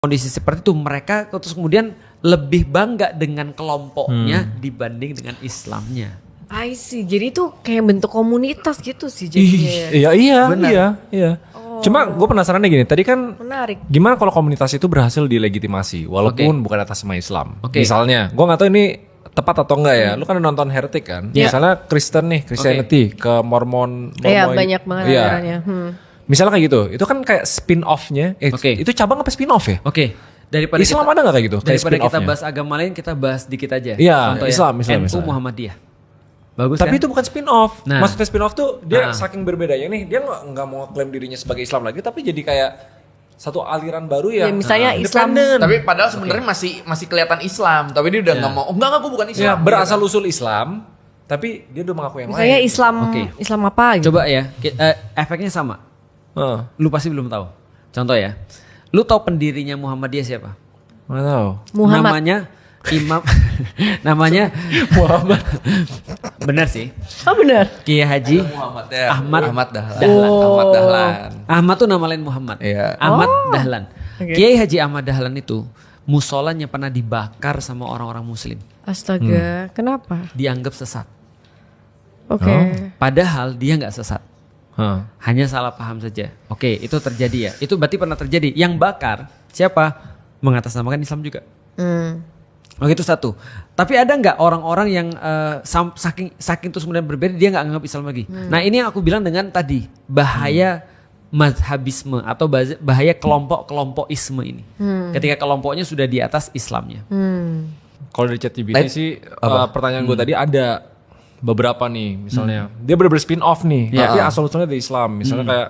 kondisi seperti itu mereka terus kemudian lebih bangga dengan kelompoknya dibanding dengan Islamnya. I see. Jadi itu kayak bentuk komunitas gitu sih jadinya. Iya. Cuma gue penasaran gini, tadi kan Menarik. gimana kalau komunitas itu berhasil dilegitimasi walaupun bukan atas nama Islam. Oke. Misalnya, gue nggak tahu ini tepat atau enggak ya. Lu kan nonton Heretic kan? Yeah. Misalnya Kristen nih, Christianity ke Mormon. Iya banyak banget alirannya. Misalnya kayak gitu, itu kan kayak spin-off-nya. Itu cabang apa spin-off ya? Oke. Daripada Islam ada nggak kayak gitu? Kayak Daripada kita spin-off-nya? bahas agama lain, kita bahas dikit aja. Iya, Contoh Islam, NU Islam. Muhammadiyah. Bagus Tapi kan? itu bukan spin-off. Nah. Maksudnya spin-off tuh dia Nah. saking berbedanya nih, dia nggak mau klaim dirinya sebagai Islam lagi, tapi jadi kayak satu aliran baru Ya, yang misalnya Islam. independen. Tapi padahal sebenarnya masih kelihatan Islam, tapi dia udah nggak mau. Oh, enggak, gue bukan Ya, Islam. berasal usul Islam, tapi dia udah mengaku yang Misalnya lain. Islam, Oke. Islam apa gitu. Coba ya, efeknya sama. Heeh. Lu pasti belum tahu. Contoh ya, lu tahu pendirinya Muhammadiyah siapa? Nggak tahu. Muhammad. Namanya Imam, namanya Muhammad. benar sih. Oh benar. Kiai Haji Muhammad ya. Ahmad Dahlan. Dahlan. Ahmad Dahlan. Ahmad tuh nama lain Muhammad. Iya. Ahmad Dahlan. Oke. Kiai Haji Ahmad Dahlan itu musolanya pernah dibakar sama orang-orang Muslim, Astaga, kenapa? dianggap sesat. Oke. Padahal dia nggak sesat. Hah. Hanya salah paham saja. Oke, itu terjadi ya. Itu berarti pernah terjadi. Yang bakar siapa? Mengatasnamakan Islam juga. Oke, itu satu. Tapi ada nggak orang-orang yang saking terus kemudian berbeda dia nggak anggap Islam lagi. Nah ini yang aku bilang dengan tadi bahaya mazhabisme atau bahaya kelompok-kelompokisme ini. Ketika kelompoknya sudah di atas Islamnya. Kalau dari ChatGPT sih pertanyaan gue tadi ada beberapa nih, misalnya dia bener-bener spin off nih, Ya. tapi asal usulnya dari Islam. Misalnya kayak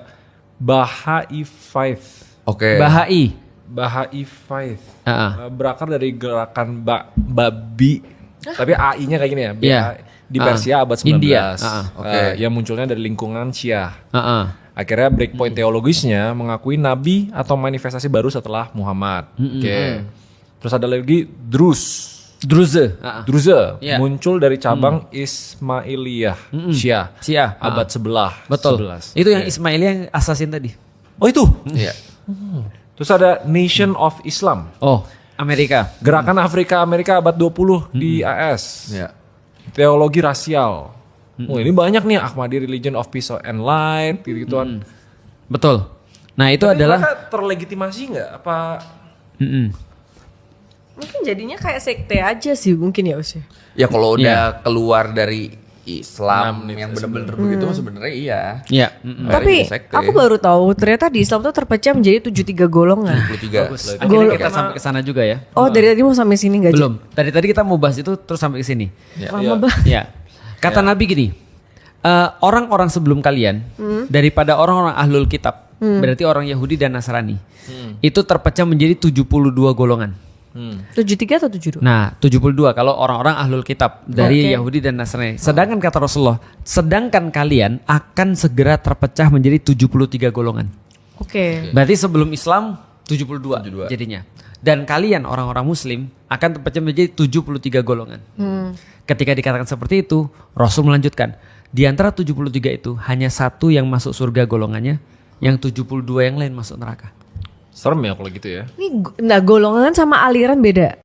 Bahai Faith. Oke. Bahai. Bahai Faith. Ah. Berakar dari gerakan babi, tapi AI-nya kayak gini ya. Iya. Di Persia abad 19. India. Yang munculnya dari lingkungan Syiah. Heeh. Akhirnya breakpoint teologisnya mengakui nabi atau manifestasi baru setelah Muhammad. Oke. Terus ada lagi Druze. Druze Iya. muncul dari cabang Ismailiyah Syiah Syiah. abad sebelah. Betul. 11. Itu yang Ismaili yang assassin tadi. Oh itu. Iya. Terus ada Nation of Islam. Oh, Amerika. Gerakan Afrika Amerika abad 20 di AS. Iya. Teologi rasial. Oh ini banyak nih Ahmadi Religion of Peace and Light gitu-gituan. Betul. Nah, itu Tapi adalah mereka terlegitimasi nggak? Apa Mungkin jadinya kayak sekte aja sih mungkin ya Us. Ya kalau udah keluar dari Islam yang benar-benar begitu sebenarnya iya. ya. Tapi sekte. aku baru tahu ternyata di Islam tuh terpecah menjadi 73 golongan. 73. Akhirnya kita sampai ke sana juga ya. Oh dari tadi mau sampai sini nggak? Belum. Tadi kita mau bahas itu terus sampai ke sini. Lama banget. Ya. Kata Nabi gini, orang-orang sebelum kalian daripada orang-orang ahlul kitab, berarti orang Yahudi dan Nasrani, itu terpecah menjadi 72 golongan. 73 atau 72? Nah, 72 kalau orang-orang ahlul kitab dari Oke. Yahudi dan Nasrani. Sedangkan kata Rasulullah, sedangkan kalian akan segera terpecah menjadi 73 golongan. Oke. Berarti sebelum Islam 72 jadinya. Dan kalian orang-orang muslim akan terpecah menjadi 73 golongan. Ketika dikatakan seperti itu, Rasul melanjutkan, di antara 73 itu hanya satu yang masuk surga golongannya, yang 72 yang lain masuk neraka. serem ya kalau gitu ya? Ini nah golongan sama aliran beda.